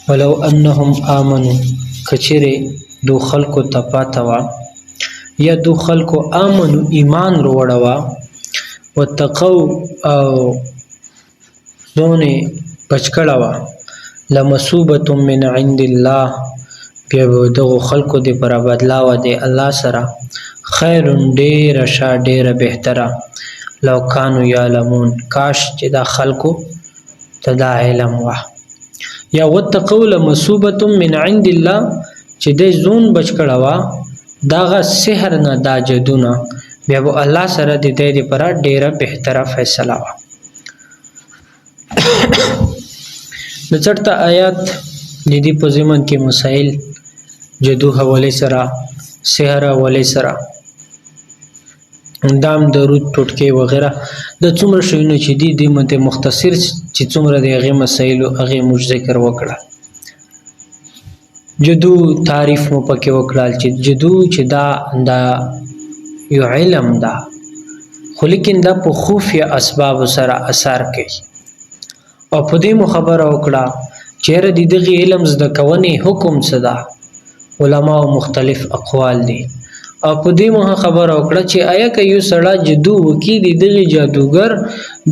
ولو انهم آمنوا کچره دو خلکو تپاتوا یا دو خلکو آمنو ایمان روړوا وتقوا او ځونه بچکړوا لمصوبه من عند الله بیا دغه خلکو د پر بدلا و دی الله سره خیر ډیر شه ډیر بهتره لو کانوا یعلمون کاش چې دا خلکو تدا علم وا یا وتقوا لمصوبه من عند الله چې د زون بچکړوا داغه سحر نه دا جدونه بیا الله سره د دې پر ډیره بهتره فیصله وا د چرته آیات د دې په ضمن کې مسائل جدو حواله سره سحر حواله سره اندام درود ټوټکي وغیرہ د څومره شوینو چې دي د مته مختصر چې څومره د هغه مسائل او هغه موږ ذکر وکړه جدو تعریف مو پکې وکړل چې جدو چې دا یو علم دا خو لیکن دا په خفیه اسباب سره اثر کوي او په دې مو خبره وکړه چې د دې علم زده کونې حکم صدا علما مختلف اقوال دي او په دې مو خبره وکړه چې آیا که یو سړی جدو وکي د دې جادوګر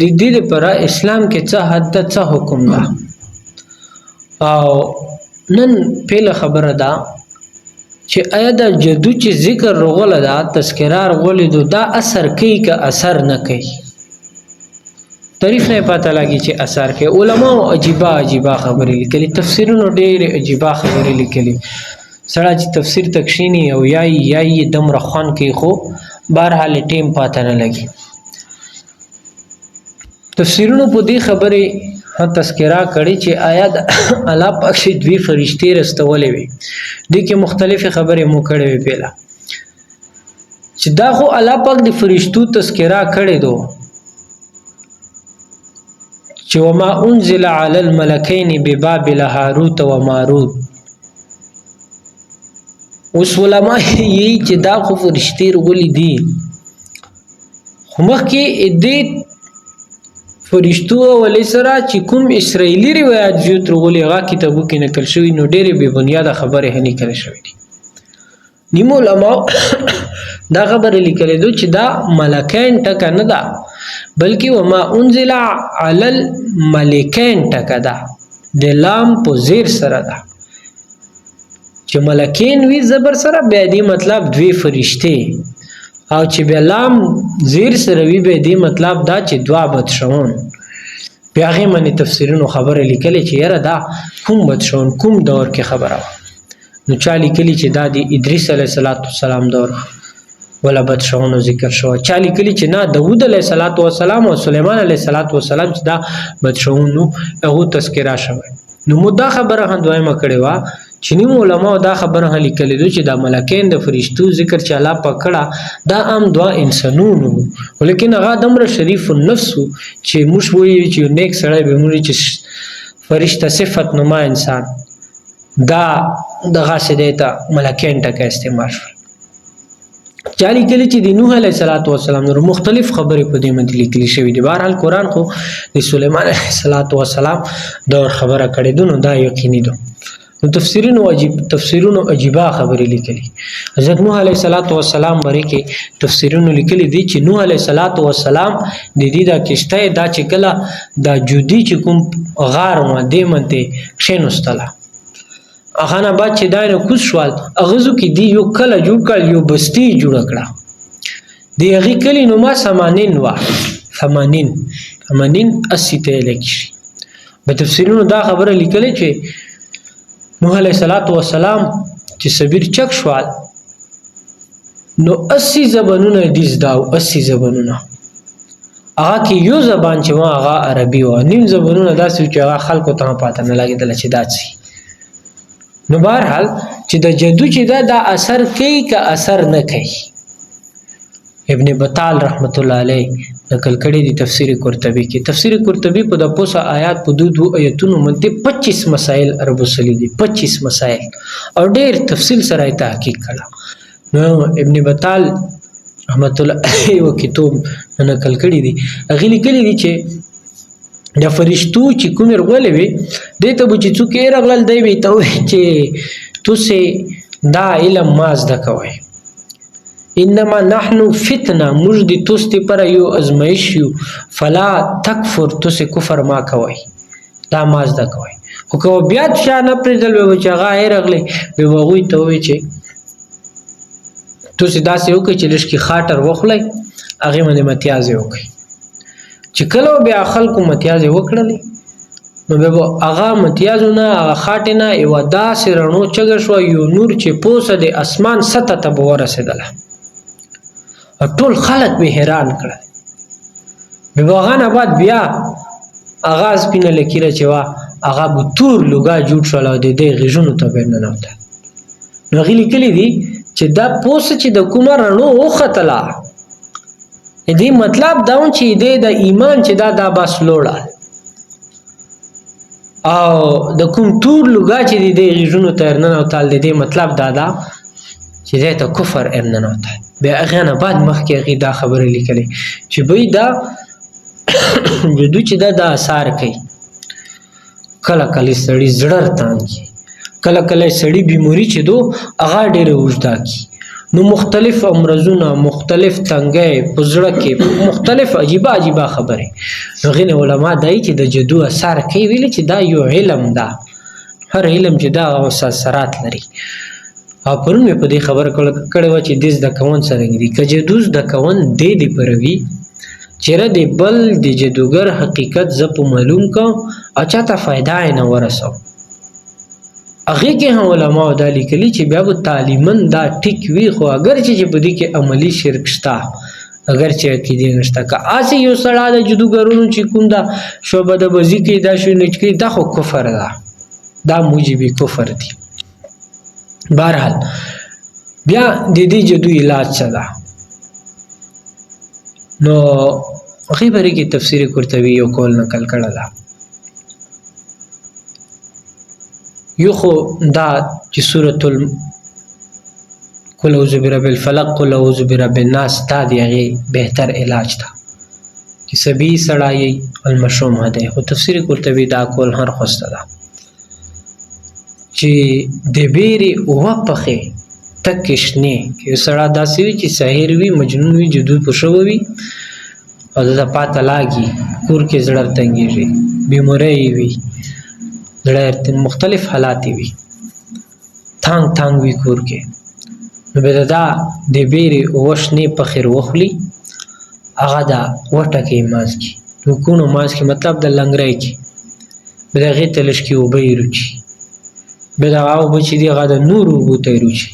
د دې لپاره اسلام کې څه حد څه حکم ده او نن پیله خبره ده چې آیا د جدو چې ذکر رغله ده تذکرار غولې دا اثر کوي که اثر نه کوي تعریف نه پته لګي چې اثر کوي علما عجیبه خبرې لیکلي تفسیرونو ډېر عجیبه خبرې لیکلي سړی چې تفسیر تکشینی او یای دمر خوان کې خو بهرحال ټیم پته نه لګي تفسیرونو په دې خبرې تذکرہ کړي چې آیات الله پاک شي دوی فرشتي رستولې وي د کې مختلفه خبرې مو کړې وي پیلا چې دا خو الله پاک د فرشتو تذکرہ کړي دو چې وما انزل على الملكين ببابل هاروت وماروت اوس علماء یې چې دا خو فرشتي رغولي دي خو مخکې دې فرشتو ولې سره چې کوم اسرائیلی روایت جو ترغولي هغه کتابو کې نقل شوی نو ډېرې بې بنیاده خبرې هني کړې شوې دي نیمو علماء دا خبره لیکلې دي چې دا ملکین ټکه نه ده بلکې وما انزل علی الملکین ټکه ده د لام په زیر سره ده چې ملکین وی زبر سره به دې مطلب دوی فرشته او چې بلام زیر سره وی به دې مطلب دا چې دوا بدشون بیا هغه باندې تفسیرونو خبره لیکلې چې یاره دا کوم بدشون کوم دور کې خبره نو چا لیکلي چې دا د ادریس علیه السلام دور ولا بدشون ذکر شو چا لیکلي چې نه داوود علیه السلام او سليمان علیه السلام چې دا بدشون نو هغه تذکرہ شوی نو مدا خبره هندوایمه کړي وا چې نیمو علماء دا خبره لیکلې دي چې دا ملکین د فرشتو ذکر چې الله پکړه دا عام دعا انسانونو ولیکن هغه دمر شریف النفس چې موږ وایو چې نیک سړی به موږ چې فرشته صفت نما انسان دا دغه سیدته ملکین ټکه استعمال شو چالي کلی چې د نوح علیه السلام نور مختلف خبرې په دې باندې لیکلي شوې دي بهرحال قران خو د سليمان علیه السلام دور خبره کړې ده نو دا یقیني ده نو تفسیرونو عجیبه خبرې لیکلي حضرت نوح علیه السلام باندې کې تفسیرونو لیکلي دي چې نوح علیه السلام د دې دا کشته دا چې کله دا جودي چې کوم غار و دې منته شینوستله هغه نه بعد چې دا نه کوز شوال اغزو کې دی یو کله جوړ کړ یو بستی جوړ کړه دی هغه کلی نو ما 80 وا 80 ته لګی په تفسیرونو دا خبره لیکلې چې نوح علیه السلام چې صبر چک شوال نو 80 زبانونه دي زداو 80 زبانونه هغه کې یو زبان چې هغه عربي و نیم زبانونه داسې چې هغه خلکو ته پاتې نه لګیدل چې داسې نو بهرحال چې د جدو چې دا اثر کوي که اثر نه کوي ابن بطال رحمت الله علیه نقل کړي دي تفسیر قرطبی کې تفسیر قرطبی په د پوسه آیات په دو آیتونو باندې 25 مسائل عربو سلی دي 25 مسائل او ډېر تفصیل سره تحقیق کړه نو ابن بطال رحمت الله علیه و کتاب نقل کړي دي غلي کړي دي چې د فرشتو چې کومې رغولې وي دې ته به چې څوک یې راغلل دی به ته وایي چې تاسې دا علم ما زده کوئ انما نحن فتنه موږ د تاسو دپاره یو ازمایش یو فلا تکفر تاسې کفر ما کوئ دا ما زده کوئ خو که بیا چا نه پرېږدل به چې هغه یې راغلی به به هغوی ته ووایي چې تاسې داسې وکړئ چې لږ کې خاټر وخورئ هغې باندې متیازې وکړئ چې کله بیا خلکو متیازې وکړلې نو بیا به هغه متیازو نه هغه خاټې نه یوه داسې رڼو چږه شوه یو نور چې پوسه د اسمان سطح ته به ورسېدله او ټول خلک به حیران کړل بیا به هغه نه بعد بیا هغه سپینه لکیره چې وه هغه به تور لوګا جوړ شول او د دې غېږونو ته به یې ننوتل نو هغې لیکلي دي چې دا پوسه چې د کومه رڼو وختله دې مطلب دا و چې دې د ایمان چې دا بس لوړه او د کوم تور لوګا چې دې غېږونو ته یې ننوتل د دې مطلب دا ده چې دې ته کفر یې ننوتل بیا هغې نه بعد مخکې هغې دا خبره لیکلې چې بی دا جدو چې دا اثار کوي کله کله سړی زړه تانګي کله کله سړی بیماری چې دو هغه ډېره اوږده کي نو مختلف امراضونه مختلف تنګی په زړه کې مختلف عجیبه خبرې نو هغې نه علما دا چې د جدو اثار کوي ویلي چې دا یو علم ده هر علم چې دا هغه اثرات لري او پرون مې په دې خبره کړې وه چې دې زده کول څرنګه دي که جدو زده کول دې دپاره وي چېرې د بل د جدوګر حقیقت زه په معلوم کړم او چاته فایده یې نه ورسوم هغې کې هم علماو دا لیکلي چې بیا به تعلیمن دا ټیک وي خو اگر چې په دې کې عملي شرک شته اگر چې عقیدې نشته که هسې یو سړی د جدوګرونو چې کوم دا شعبه د بزي کوي دا شونه چې کوي دا خو کفر ده دا موجبي کفر دي بهرحال بیا د دې جدو علاج څه ده نو هغې باره کې تفسیر قرطبي یو قول نقل کړی ده یو خو دا چې سورة قل اعوذ برب الفلق قل اعوذ برب الناس دا د هغې بهتر علاج ده چې سبي سړی المشوم دی خو تفسیر قرطبي دا قول هر خوسته ده چې د بیرې اوه پخې تکې شنې که یو سړی داسې وي چې سحر وي مجنون وي جدو په شوه وي او د پاته لاګي کور کې زړه تنګېږي بیماری وي زړه مختلف حالات وي تانګ وي کور کې نو بیا دا د بیرې اوه شنې پخې وخوري هغه دا وټکې ماز کې ټوکونو ماز کې مطلب د لنګری کې بیا د هغې ته لږ کې اوبه یې روچي بیا د هغه اوبه چې دي هغه د نورو اوبو ته یې روچي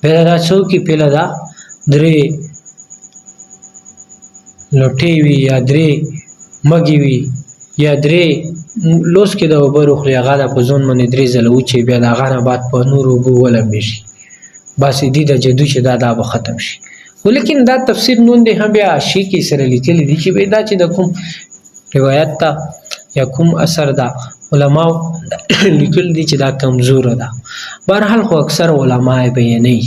بیا دا څوکې پیله دا درې لوټې وي یا درې مږې وي یا درې لوس کې د اوبه روخلي هغه د په ځون باندې درې ځله وچې بیا د هغه نه بعد په نورو اوبو ولمبې شي بس دې د جدو چې دا به ختم شي خو لیکن دا تفسیر نون دی هم بیا شي کې سره لیکلي دي چې دا چې د کوم روایت ته یا کوم اثر ده علماو لیکل دي چې دا کمزوره ده بهرحال خو اکثر علما یې بیانوي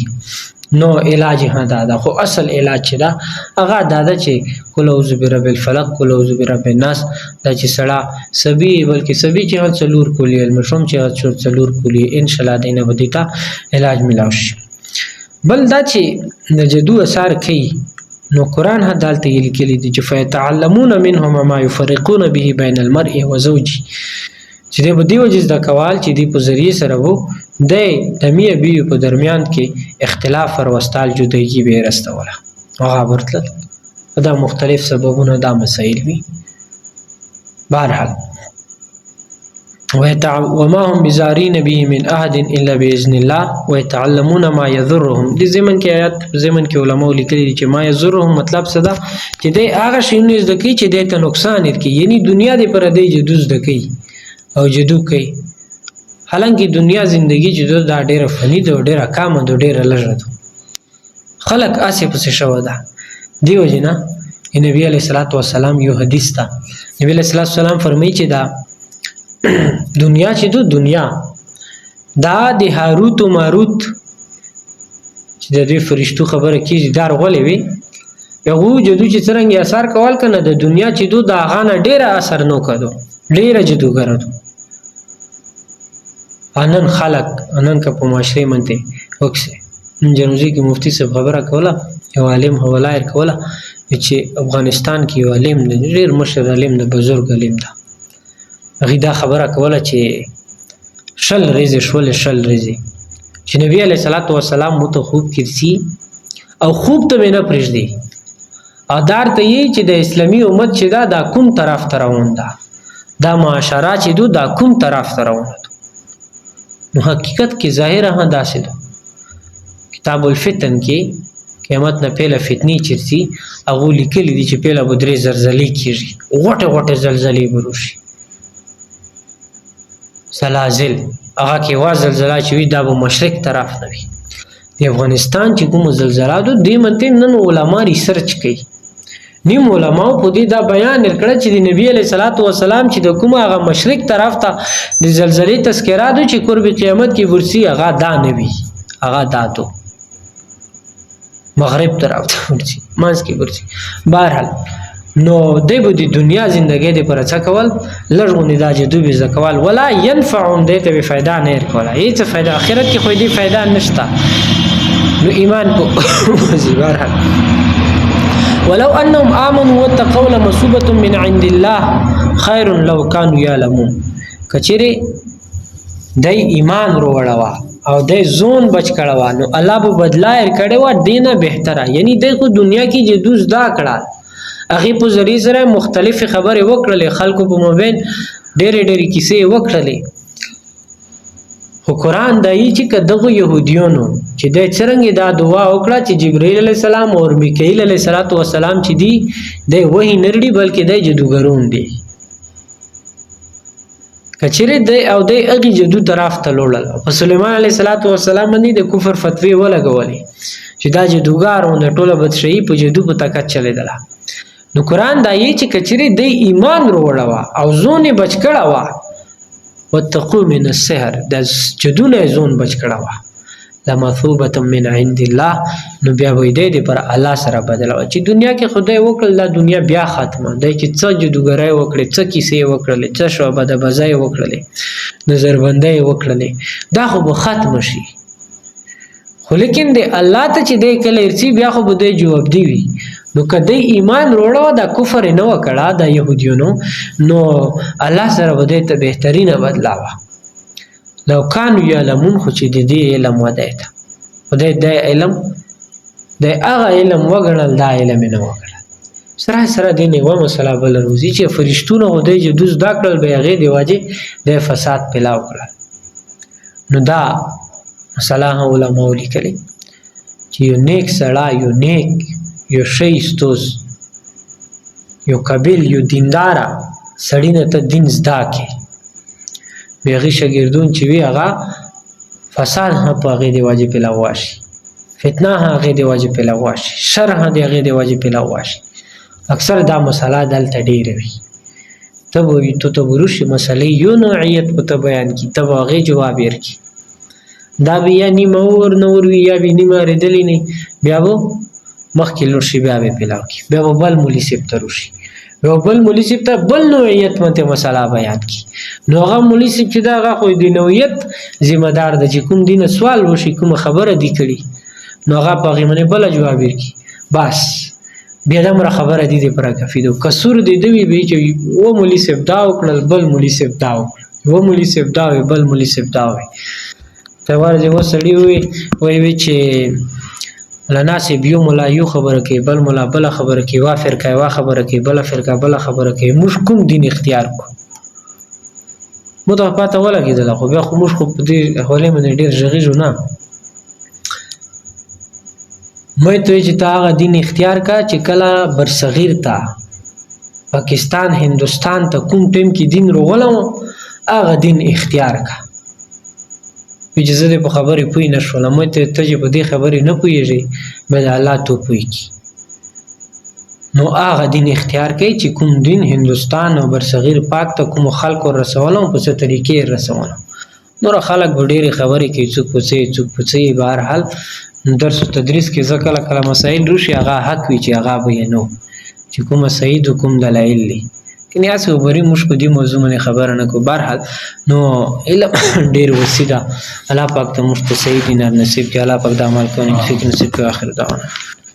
نو علاج یې دا ده خو اصل علاج چې ده هغه دا ده چې قل اعوذ برب الفلق قل اعوذ برب الناس دا چې سړی سبي بلکې سبي چې هغه څلور کولي المشوم چې هغه څلور کولي انشاءالله دی نه به دې ته علاج میلاو شي بل دا چې د جدو اثار کوي نو قرآن هلته یې لیکلي دي چې فیتعلمون منهما ما یفرقون به بین المرء وزوجه چې دی به دې وجې زده کول چې دی په ذریعې سره به دی د میه بیوي په درمیان کې اختلاف وروستال جدایي به یې رسوله هغه ورتلل دا مختلف سببونه دا مسایل وي بهرحال وما هم بزارین به من احد الا باذن الله ويتعلمون ما يضرهم دې زمن کې آیات زمن کې علماء لیکلي چې ما يضرهم مطلب څه ده چې دی هغه شیونه زده کوي چې دی ته نقصان ورکوي یعنی دنیا دې پر دی جدو زده کوي او جدو کوي حالانکه دنیا زندگی جدو دا ډیره فنی ده او ډیره کامه ده ډیره لږه ده خلق آسې پسې شوه ده دیو جنا نبی علیه الصلاۃ والسلام یو حدیث ده نبی علیه الصلاۃ والسلام فرمایي چې دا دنیا چې دو دنیا دا د هاروت و ماروت چې د دوی فرشتو خبره کېږي دا رغولې وي هغه جادو چې څنګه اثر کول کنه د دنیا چې دو د هغه نه ډیره اثر نو کړو ډیره جادوګر دو انن خلق انن کا په معاشره منته وکسه جنوزي کې مفتي صاحب خبره کوله یو عالم حواله کوله چې افغانستان کې یو عالم دی ډیر مشهور عالم دی بزرګ عالم دی هغه دا خبره کوله چې شل ریزه چې نبی علیه الصلاۃ والسلام مو ته خوب کړي او خوب ته نه پرېږدي ادار ته یی چې د اسلامي امت چې دا کوم طرف ته روان ده دا معاشره چې دا کوم طرف ته روان ده نو حقیقت کې ظاهره ها داسې ده کتاب الفتن کې قیامت نه پهله فتنی چرسي هغه لیکلي دي چې پهله بدري زلزلې کیږي غټه زلزلې وروشي سلازل هغه کې وا زلزلہ چې وي دا به مشرق طرف نه وي د افغانستان چې کوم زلزلہ دو دې منته نن علما ریسرچ کوي نیم علماء په دې دا بیان کړ چې د نبی علیه الصلاۃ والسلام چې د کومه هغه مشرق طرف ته د زلزلې تذکرہ دو چې قرب قیامت کې ورسي هغه دا نه وي هغه داتو مغرب طرف ته ورسي مانس کې ورسي بهرحال نو د دنیا زندګۍ د پر څه کول لږونه دا جدو به زکوال ولا ينفعهم دې ته فائدہ نه ورکول هیڅ فائدہ اخرت کې خو دې فائدہ نشته نو ایمان کو بهرحال ولو انهم امنوا واتقوا لمثوبه من عند الله خير لو كانوا يعلمون کچره دای ایمان وروړوا او دای زون بچ کړوا نو الله به بدلا کړي و دینه بهتره یعنی دغه دنیا کې چې دوز دا کړه هغه په ذریعہ سره مختلف خبره وکړلې خلکو په موبایل ډېرې کیسې وکړلې خو قرآن دایي چې کدغه يهوديانو چې د څنګه دا دعا وکړه چې جبرئیل علی السلام او میکائیل علیه السلام چې دی د وਹੀ نرډي بلکې د جادوګرون دي کچره د او د اغي جادو طرف ته لوړل او سليمان علیه السلام باندې د کفر فتوی ولګولې چې دا جادوګارونه ټوله بدشي په جادو په طاقت چلیدله نو قرآن دایي چې کچره د ایمان وروړوا او زونه بچ کړه واتقوا من السحر د جدونه زون بچ کړه وا لمثوبه من عند الله نو بیا وې دې پر الله سره بدلو چې دنیا کې خدای وکړل دا دنیا بیا ختمه د چې څه جادوګرای وکړي څه کیسې وکړلې څه شوبه د بزای وکړلې نظر بندي وکړلې دا خو به ختم شي خو لیکن د الله ته چې دې کله ارسي بیا خو به جواب دی وي نو کدی ایمان وروړو دا کفر نه وکړه دا يهوديونو نو الله سره بده ته بهترینه بدلاوه لو كانوا يعلمون خو چې دې علم ودایته خدای د علم د هغه علم وګڼل دا علم نه وګڼل سره دې نه و مسله بل روزي چې فرشتونه خدای چې دوز دا کړل به هغه دی واجب د فساد پلاو کړل نو دا مسله علماء لیکلي چې یو نیک سړی یو شیستوس یو قابل یو دیندارا سړی نه ته دین زده کې بیغی شاګردون چې وی هغه فساد هم په هغه دی واجب پلاواشي فتنه هغه دی واجب پلاواشي شر هغه دی واجب پلاواشي اکثر دا مسله دلته ډیره وي ته وې ته ورشي مسلې یو نوعیت په بیان کی ته هغه جواب ورکړي دا بیا نیمه ور نور وی یا به نیمه ردلی نه بیا وو مخکې لور شي بیا به پلاو کی بیا بل مولي سپ تروشي بل مولي سپ ته بل نوعیت مته مسله بیان کی نو هغه مولي سپ چې دا هغه خو د نوعیت ذمہ دار د چې کوم دین سوال وشي کوم خبره دی کړي نو هغه په غیمنه بل جواب ورکړي بس بیا دمر خبره دی پر کفیدو کسور دی دوی به چې و مولي سپ دا وکړل بل مولي سپ دا وکړل و مولي سپ دا بل مولي سپ دا وي ته ورځي وسړی وي چې لناس بیو مولا یو خبره کوي بل مولا بل خبره کوي وافر کوي وا خبره کوي بل فرقه بل خبره کوي موږ کوم دین اختیار کو مو ته پاته ولګیدل خو بیا خو موږ خو په دې حواله باندې ډیر ژغیږو نه مې ته چې تا غ دین اختیار کا چې کله برصغیر تا پاکستان هندستان ته کوم ټیم کې دین روغلم هغه دین اختیار کا اجازه دې په خبرې پوي نه شول مې ته چې په دې خبرې نه پويږي مې الله ته پوي کی نو هغه دین اختیار کوي چې کوم دین هندستان او برصغیر پاک ته کوم خلکو رسولم په څه طریقې رسولم نور خلک ډېرې خبرې کوي څوک پوڅي بهر حال درس او تدریس کې ځکه کله مسائل روشي هغه حق وي چې هغه بیانو چې کوم صحیح او کوم دلایل دي کني اسه وبري مشکو دي موضوع باندې خبره نه کو بهرحال نو علم ډیر وسیده الله پاک ته مفت صحیح دینار نصیب کړي الله پاک د عمل کوونکو نصیب کړي اخر دعوانا